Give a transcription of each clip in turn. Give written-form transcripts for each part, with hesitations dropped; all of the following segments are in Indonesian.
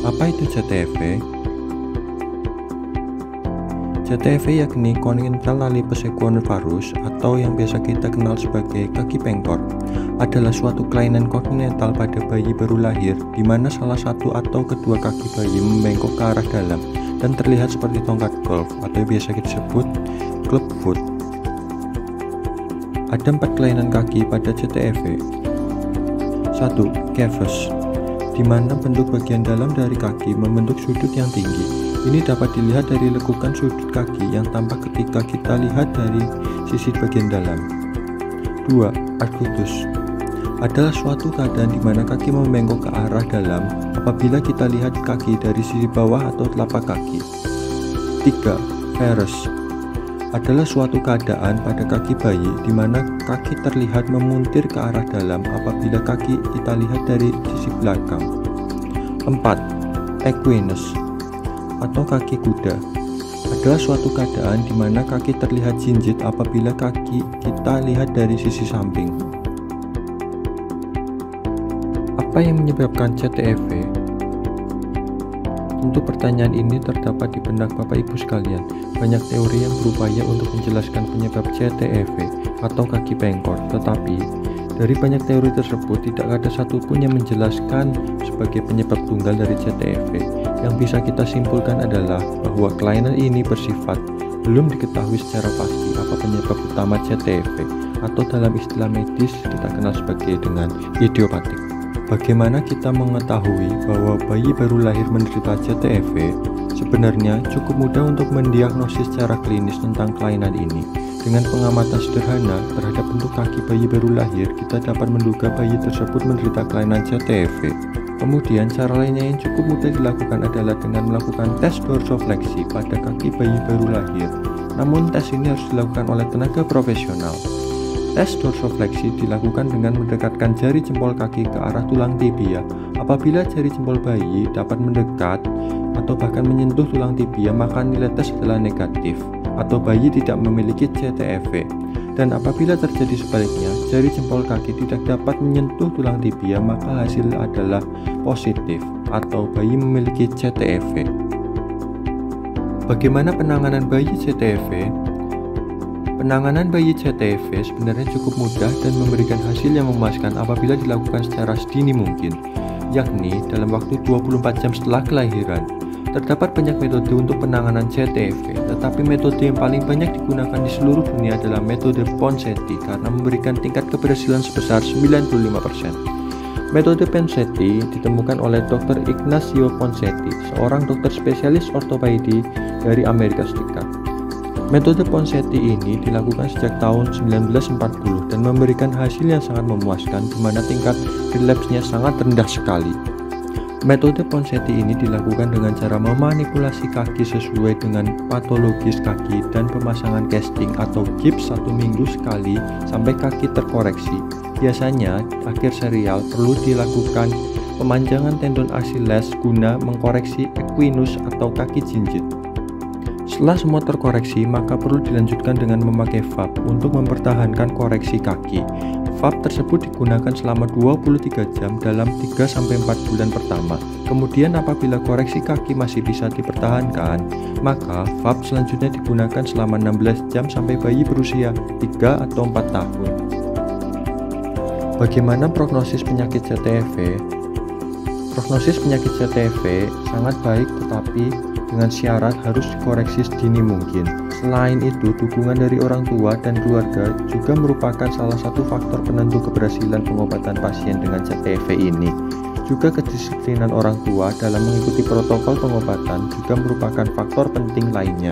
Apa itu CTEV? CTEV yakni congenital talipes equinovarus atau yang biasa kita kenal sebagai kaki bengkok, adalah suatu kelainan kongenital pada bayi baru lahir di mana salah satu atau kedua kaki bayi membengkok ke arah dalam dan terlihat seperti tongkat golf atau biasa kita sebut club foot. Ada 4 kelainan kaki pada CTEV. 1. Cavus, di mana bentuk bagian dalam dari kaki membentuk sudut yang tinggi. Ini dapat dilihat dari lekukan sudut kaki yang tampak ketika kita lihat dari sisi bagian dalam. 2. Arcutus, adalah suatu keadaan di mana kaki membengkok ke arah dalam apabila kita lihat kaki dari sisi bawah atau telapak kaki. 3. Varus, adalah suatu keadaan pada kaki bayi di mana kaki terlihat memuntir ke arah dalam apabila kaki kita lihat dari sisi belakang. 4. Equinus, atau kaki kuda, adalah suatu keadaan di mana kaki terlihat jinjit apabila kaki kita lihat dari sisi samping. Apa yang menyebabkan CTEV? Tentu pertanyaan ini terdapat di benak Bapak Ibu sekalian. Banyak teori yang berupaya untuk menjelaskan penyebab CTEV atau kaki bengkok, tetapi dari banyak teori tersebut tidak ada satupun yang menjelaskan sebagai penyebab tunggal dari CTEV. Yang bisa kita simpulkan adalah bahwa kelainan ini bersifat belum diketahui secara pasti apa penyebab utama CTEV, atau dalam istilah medis kita kenal sebagai dengan idiopatik. Bagaimana kita mengetahui bahwa bayi baru lahir menderita CTEV? Sebenarnya cukup mudah untuk mendiagnosis secara klinis tentang kelainan ini. Dengan pengamatan sederhana terhadap bentuk kaki bayi baru lahir, kita dapat menduga bayi tersebut menderita kelainan CTEV. Kemudian cara lainnya yang cukup mudah dilakukan adalah dengan melakukan tes dorsofleksi pada kaki bayi baru lahir. Namun tes ini harus dilakukan oleh tenaga profesional. Tes dorsofleksi dilakukan dengan mendekatkan jari jempol kaki ke arah tulang tibia. Apabila jari jempol bayi dapat mendekat atau bahkan menyentuh tulang tibia, maka nilai tes adalah negatif atau bayi tidak memiliki CTEV. Dan apabila terjadi sebaliknya, jari jempol kaki tidak dapat menyentuh tulang tibia, maka hasil adalah positif atau bayi memiliki CTEV. Bagaimana penanganan bayi CTEV? Penanganan bayi CTEV sebenarnya cukup mudah dan memberikan hasil yang memuaskan apabila dilakukan secara sedini mungkin, yakni dalam waktu 24 jam setelah kelahiran. Terdapat banyak metode untuk penanganan CTEV, tetapi metode yang paling banyak digunakan di seluruh dunia adalah metode Ponseti karena memberikan tingkat keberhasilan sebesar 95%. Metode Ponseti ditemukan oleh Dr. Ignacio Ponseti, seorang dokter spesialis ortopedi dari Amerika Serikat. Metode Ponseti ini dilakukan sejak tahun 1940 dan memberikan hasil yang sangat memuaskan di mana tingkat relapse-nya sangat rendah sekali. Metode Ponseti ini dilakukan dengan cara memanipulasi kaki sesuai dengan patologis kaki dan pemasangan casting atau gips 1 minggu sekali sampai kaki terkoreksi. Biasanya, akhir serial perlu dilakukan pemanjangan tendon Achilles guna mengkoreksi equinus atau kaki jinjit. Setelah semua terkoreksi, maka perlu dilanjutkan dengan memakai VAP untuk mempertahankan koreksi kaki. VAP tersebut digunakan selama 23 jam dalam 3-4 bulan pertama. Kemudian apabila koreksi kaki masih bisa dipertahankan, maka VAP selanjutnya digunakan selama 16 jam sampai bayi berusia 3 atau 4 tahun. Bagaimana prognosis penyakit CTEV? Prognosis penyakit CTEV sangat baik, tetapi dengan syarat harus dikoreksi sedini mungkin. Selain itu, dukungan dari orang tua dan keluarga juga merupakan salah satu faktor penentu keberhasilan pengobatan pasien dengan CTEV ini. Juga kedisiplinan orang tua dalam mengikuti protokol pengobatan juga merupakan faktor penting lainnya.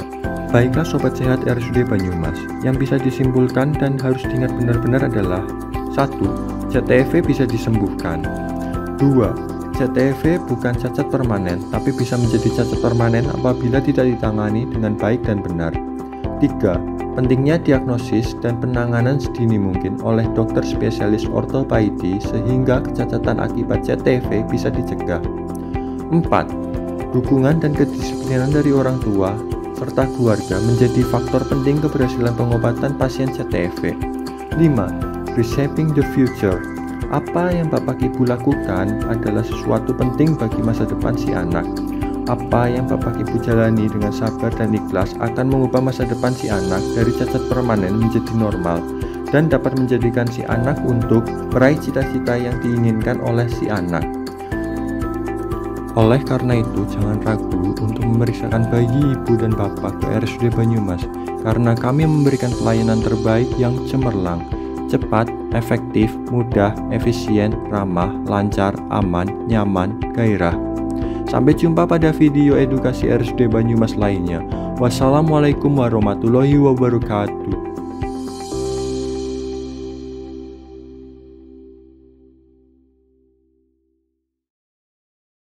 Baiklah Sobat Sehat RSUD Banyumas, yang bisa disimpulkan dan harus diingat benar-benar adalah 1. CTEV bisa disembuhkan. 2. CTEV bukan cacat permanen, tapi bisa menjadi cacat permanen apabila tidak ditangani dengan baik dan benar. 3. Pentingnya diagnosis dan penanganan sedini mungkin oleh dokter spesialis ortopedi sehingga kecacatan akibat CTEV bisa dicegah. 4. Dukungan dan kedisiplinan dari orang tua serta keluarga menjadi faktor penting keberhasilan pengobatan pasien CTEV. 5. Reshaping the future Apa yang Bapak Ibu lakukan adalah sesuatu penting bagi masa depan si anak. Apa yang Bapak Ibu jalani dengan sabar dan ikhlas akan mengubah masa depan si anak dari cacat permanen menjadi normal dan dapat menjadikan si anak untuk meraih cita-cita yang diinginkan oleh si anak. Oleh karena itu, jangan ragu untuk memeriksakan bayi ibu dan bapak ke RSUD Banyumas, karena kami memberikan pelayanan terbaik yang cemerlang, cepat, efektif, mudah, efisien, ramah, lancar, aman, nyaman, gairah. Sampai jumpa pada video edukasi RSUD Banyumas lainnya. Wassalamualaikum warahmatullahi wabarakatuh.